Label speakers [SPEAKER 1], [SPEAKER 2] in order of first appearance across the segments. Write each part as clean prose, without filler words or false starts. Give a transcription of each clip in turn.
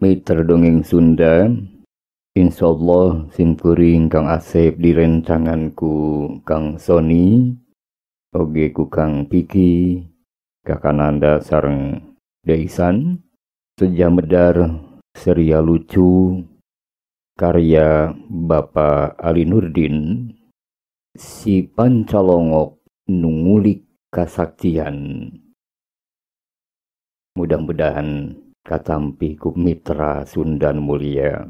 [SPEAKER 1] Mitra dongeng Sunda, insyaallah simkuring Kang Asep direncanganku Kang Sony, oge ku Kang Piki, Kakananda sareng Daisan, sejamedar serial lucu karya Bapak Ali Nurdin, si Pancalongok nungulik kasaktian. Mudah-mudahan katampi ku mitra Sundan mulia.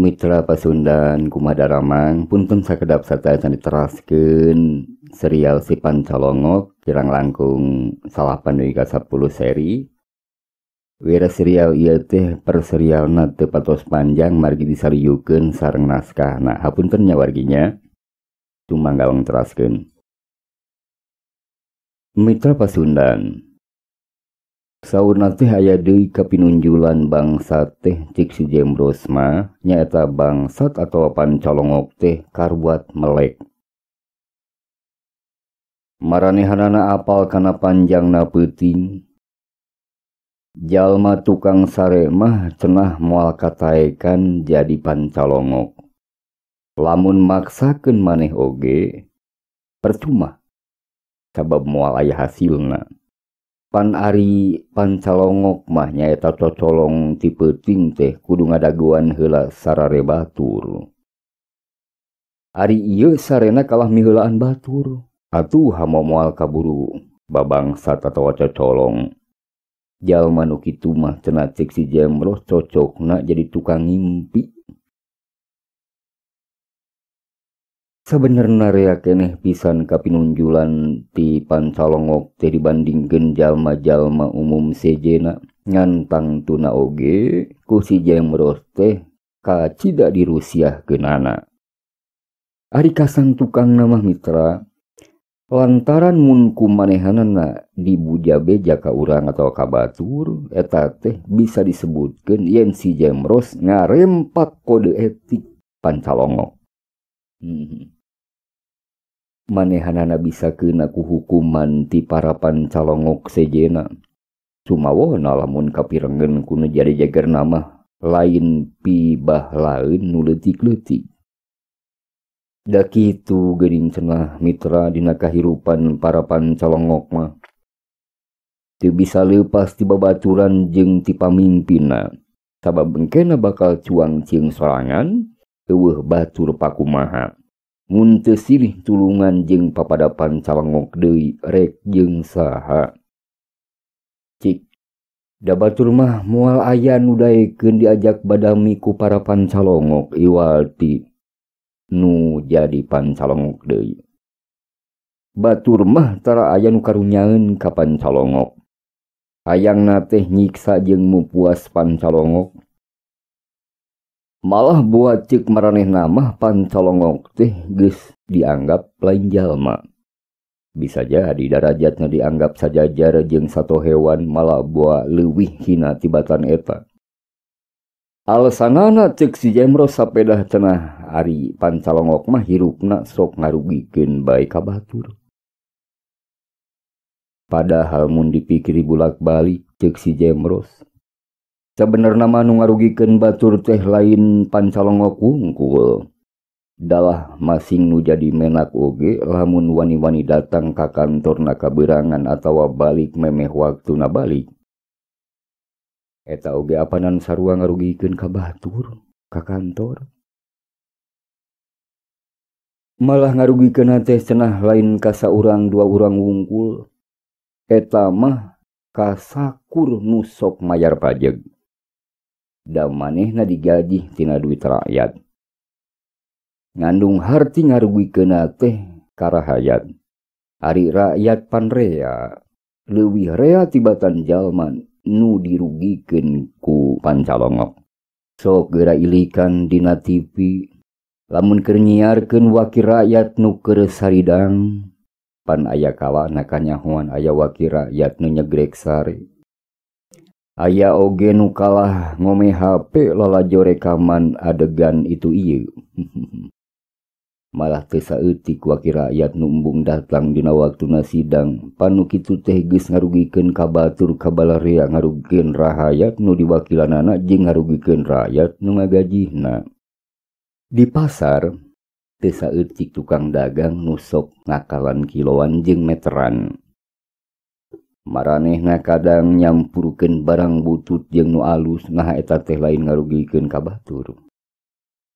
[SPEAKER 1] Mitra Pasundan Kumadaramang punten sakedap sataesan diteraskeun serial si Pancalongok kirang langkung 8 ka 10 seri. Wira serial ieu teh per serialna teu patos panjang margi disariyukeun sareng naskahna. Hapunten nya warginya. Tumangga teraskeun. Mitra Pasundan. Saurna teh aya deui kapinunjulan bangsa teh cik si Jembros mah nyaeta bangsat atau Pancalongok teh karbuat melek. Maranehanana apal kana panjangna peuting. Jalma tukang sare mah cenah moal kataekan jadi Pancalongok. Lamun maksakeun maneh oge percuma. Sabab moal aya hasilna. Pan ari Pancalongok mah nyaeta cocolong ti peuting teh kudu ngadaguan heula sarare batur. Ari ieu sarena kalah miheulaan batur. Atuh hamo moal kaburu babangsat atawa cocolong. Jalma nu kitu mah cenah cek si Jembros cocokna jadi tukang ngimpi. Sabenerna rea keneh pisan kapinunjulan ti Pancalongok teh dibandingkeun jalma-jalma umum sejena ngantang tuna oge ku si Jembros teh kacida dirusiahkeunana. Ari kasang tukang nama mitra lantaran mun kumanehanana dibuja beja ka urang atau ka batur eta teh bisa disebutkeun yen si Jembros ngarempak kode etik Pancalongok. Manehanana bisa keuna ku hukuman ti para Pancalongok sejena. Sumawona lamun kapirengeun ku nu jadi jagerna mah lain pibah laeun nu leutik-leutik. Da kitu geuning cenah mitra dina kahirupan para Pancalongok mah teu bisa leupas ti babaturan jeung ti pamimpinna. Sabab engkena bakal cuang cieung sorangan eueuh batur pakumaha. Mun teu silih tulungan jeung papada Pancalongok deui rek jeung saha. Cik da batur mah moal aya nu daekeun diajak badami ku para Pancalongok iwal ti nu jadi Pancalongok deui. Batur mah tara aya nu karunyaeun ka Pancalongok. Hayangna teh nyiksa jeung mupuas Pancalongok. Malah buat cek maranehna mah Pancalongok teh geus dianggap lain jalma. Bisa jadi darajatna dianggap sajajar jeung sato hewan malah buat leuwih hina tibatan eta. Alasanana cek si Jembros sapedah cenah ari Pancalongok mah hirupna sok ngarugikeun bae ka batur. Padahal mun dipikiri bulak-balik cek si Jembros sabenerna mah nu ngarugikeun batur teh lain Pancalongok wungkul. Dalah masing nu jadi menak oge lamun wani-wani datang ka kantorna kaberangan atawa balik memeh waktuna balik. Eta oge apanan sarua ngarugikeun ka batur ka kantor. Malah ngarugikeun teh cenah lain ka saurang dua urang wungkul. Eta mah kasakur nu sok mayar pajeg. Da manehna digaji tina duit rakyat. Ngandung harti ngarugikeun teh karahayat. Ari rakyat pan rea leuwih rea tibatan jalma nu dirugikeun ku Pancalongok. Sok geura ilikan dina TV lamun keur nyiarkeun wakil rakyat nu keur saridang pan aya kalana kanyahoan aya wakil rakyat nu nyegrek sare. Aya oge nu kalah ngome HP lalajo rekaman adegan itu ieu. Malah teu saeutik wakil rakyat nu embung datang dina waktuna sidang panu kitu teh geus ngarugikeun ka batur kabalarea ngarugikeun rahayat nu diwakilanana jeung ngarugikeun rakyat nu ngagajihna. Di pasar teu saeutik tukang dagang nu sok ngakalan kiloan jeung meteran. Maranehna kadang nyampurkeun barang butut jeung nu alus, nah eta teh lain ngarugikeun ka batur.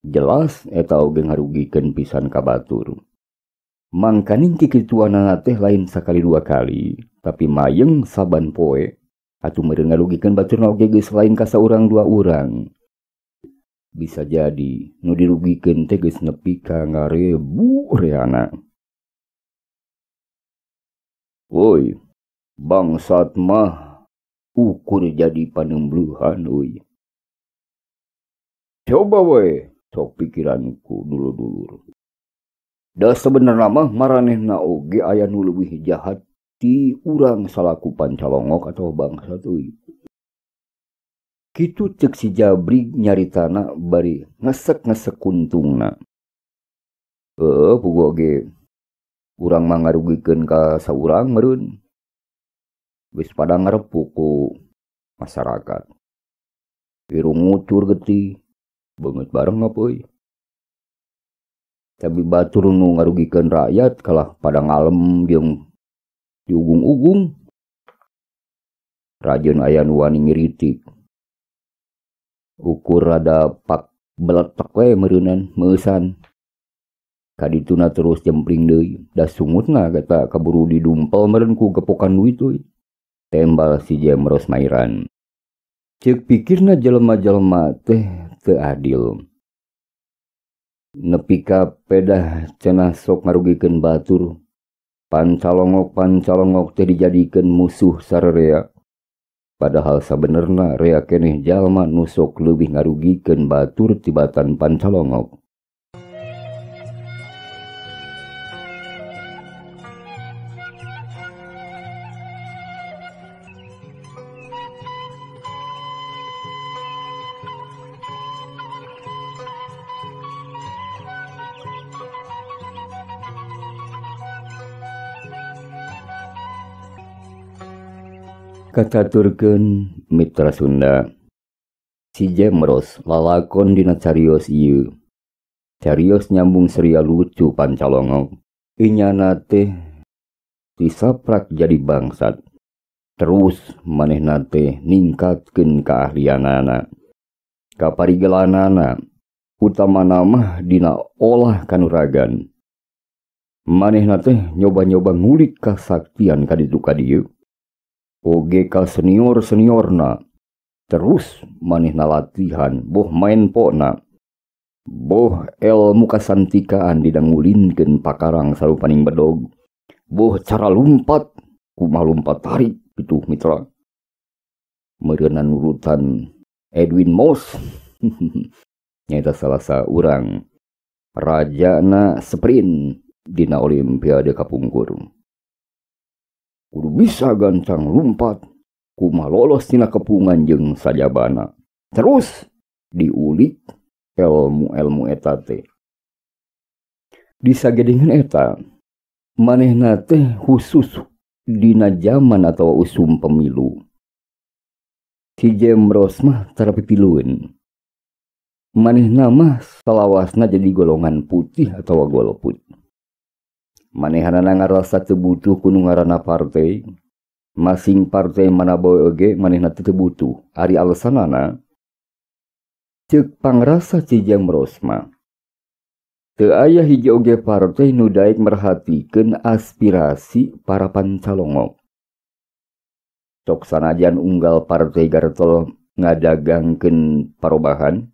[SPEAKER 1] Jelas eta oge ngarugikeun pisan ka batur. Mangkaning kikituanana teh lain sakali dua kali, tapi mayeng saban poe atuh meureun ngarugikeun baturna oge geus lain ka saurang dua urang. Bisa jadi nu dirugikeun teh geus nepi ka ngarebu reana. Woi, bangsat mah ukur jadi panembluhan euy. Coba we sok pikiranku dulu-dulu. Da sebenarnya mah maranehna oge aya nu leuwih jahat ti urang salaku pancalongok atau bangsa euy. Kitu ceuk si Jabri nyaritana bari ngesek-ngesek kuntungna. Puguh oge urang mah ngarugikeun ka saurang meureun. Geus pada ngarepuk ku masyarakat. Irung ngucur getih beungeut bareng apa euy. Tapi batur nu ngarugikeun rakyat kalah pada ngalem jeung diugung-ugung. Rajeun aya nu wani ngiritik. Ukur rada pak beletek we meureunan meusan. Kadituna terus jempling deui. Da sungutna kata kaburu didumpel meureun ku gepokan duit euy. Tembal si Jemros Mairan. Ceuk pikirna jelema-jelema teh teu adil. Nepi ka pedah cenah sok ngarugikeun batur. Pancalongok teh dijadikeun musuh sararea. Padahal sabenerna rea keneh jalma nu sok leuwih ngarugikeun batur tibatan pancalongok. Kacaturkeun mitra Sunda. Si Jemros lalakon dina carios ieu. Carios nyambung seria lucu pancalongok. Inyana teh disaprak jadi bangsat. Terus manehna teh ningkatkeun kaahlianana. Kaparigelanana utamana mah dina olah kanuragan. Manehna teh nyoba-nyoba ngulik kasaktian kaditu kadieu. Oge ka senior-seniorna. Terus manehna latihan boh main pona. Boh ilmu kasantikaan didangulinkeun pakarang sarupaning bedog. Boh cara lumpat kumaha lumpat tarik pitu mitra. Meureunan urutan Edwin Moss. Nyaeta salah saurang rajana sprint dina olimpiade kapungkur. Kudu bisa gancang lumpat, kumaha lolos tina kepungan jeung sajabana. Terus diulik ilmu eta teh. Di sagedengan eta, manehna teh khusus dina zaman atau usum pemilu. Si Jemros mah tara pipilueun. Manehna mah salawasna jadi golongan putih atau golput. Manehanana ngarasa teu butuh ku nu ngaranna partai. Masing partai mana boe oge manehna teu butuh. Ari alesanana ceuk pangrasa si Jemros mah teu aya hiji oge partai nu daek merhatikeun aspirasi para pancalongok. Sok sanajan unggal partai gartol ngadagangkeun perubahan,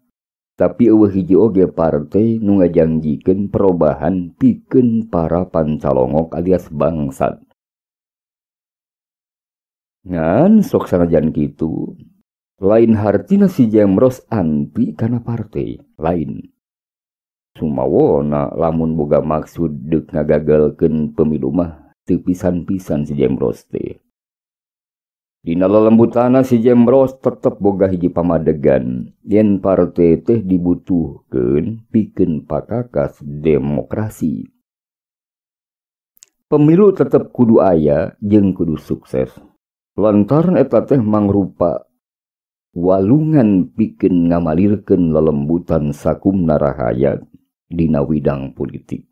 [SPEAKER 1] tapi eueuh hiji oge partai nu ngajangjikeun perubahan pikeun para pancalongok alias bangsat. Ngan sok sanajan kitu, lain hartina si Jemros anti kana partai, lain. Sumawona lamun boga maksud deuk ngagagalkeun pemilu mah teu pisan-pisan si Jemros teh. Dina lelembutana si Jembros tetep boga hiji pamadegan yen partai teh dibutuhkeun pikeun pakakas demokrasi. Pemilu tetep kudu aya jeung kudu sukses. Lantaran eta teh mangrupa walungan pikeun ngamalirkeun lelembutan sakumna rahayat dina widang politik.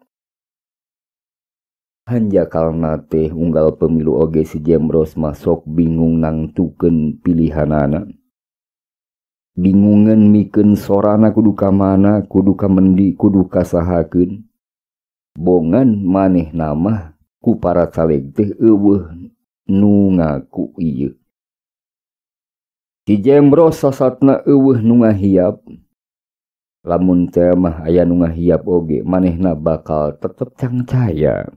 [SPEAKER 1] Hanjakalna teh unggal pemilu oge si Jembros masuk bingung nangtukeun pilihanana. Bingungan mikeun sorana kudu ka mana, kudu ka mendi, kudu kasahakeun. Bongan maneh nama ku para caleg teh eueuh nu ngaku ieu. Si Jembros sasatna eueuh nu ngahiap. Lamun teh mah aya nu ngahiap oge manehna bakal tetep cangcaya.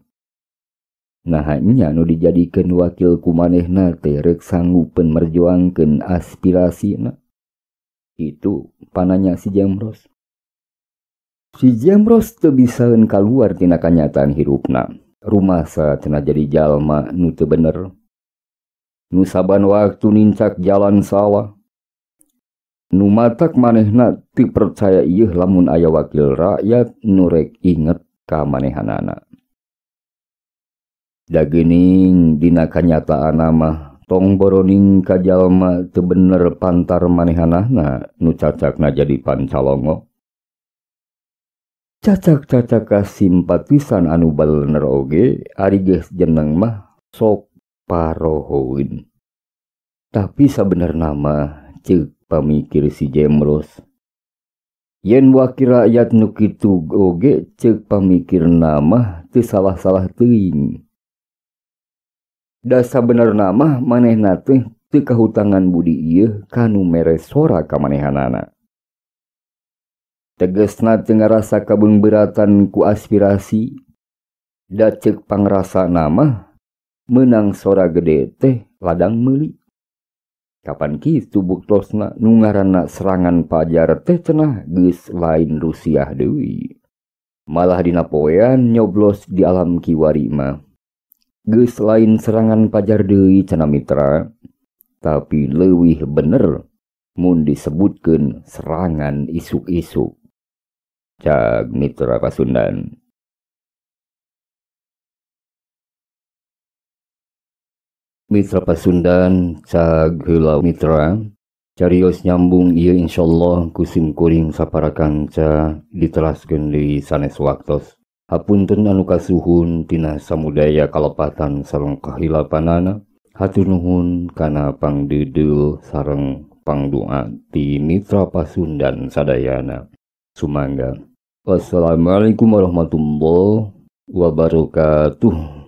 [SPEAKER 1] Nah nya nu dijadikeun wakil ku manehna teh rek sanggupeun merjuangkeun aspirasina. Itu pananya si Jembros. Si Jembros teu bisaeun kaluar tina kanyataan hirupna. Rumasa cenah jadi jalma nu teu bener. Nu saban waktu nincak jalan salah. Nu matak manehna teu percaya ieu lamun aya wakil rakyat nu rek inget ka manehanana. Da geuning dina kanyataan mah tong boroning ka jalma teu bener pantar manehanana nu cacakna jadi pancalongo. Cacak-cacak ka simpatisan anu balener oge ari geus jeneng mah sok parohoeun. Tapi sabenerna mah ceuk pamikir si Jembros. Yen wakil rakyat nu kitu oge ceuk pamikirna mah teu salah-salah teuing. Da sabenerna mah manehna teh teu kahutangan budi ieu kanu mere sora ka manehanana. Tegesna teu ngarasa kabeungbeuratan ku aspirasi. Da ceuk pangrasana mah meunang sora gede teh ladang meuli. Kapan kitu buktosna nu ngaranna serangan pajar teh cenah geus lain Rusia deui. Malah dina poean nyoblos di alam kiwari mah geus lain serangan pajar deui cenah mitra, tapi leuwih bener mun disebutkeun serangan isuk-isuk. Cag Mitra Pasundan. Mitra Pasundan cag heula mitra. Carios nyambung ieu insyaallah ku simkuring sapara kanca diteraskeun deui sanes waktos. Hapunten anu kasuhun tina samudaya kalepatan sareng kahilapanana. Hatur nuhun kana pangdeudeuh sareng pangdoa ti Mitra Pasundan sadayana. Sumangga. Wassalamualaikum warahmatullahi wabarakatuh.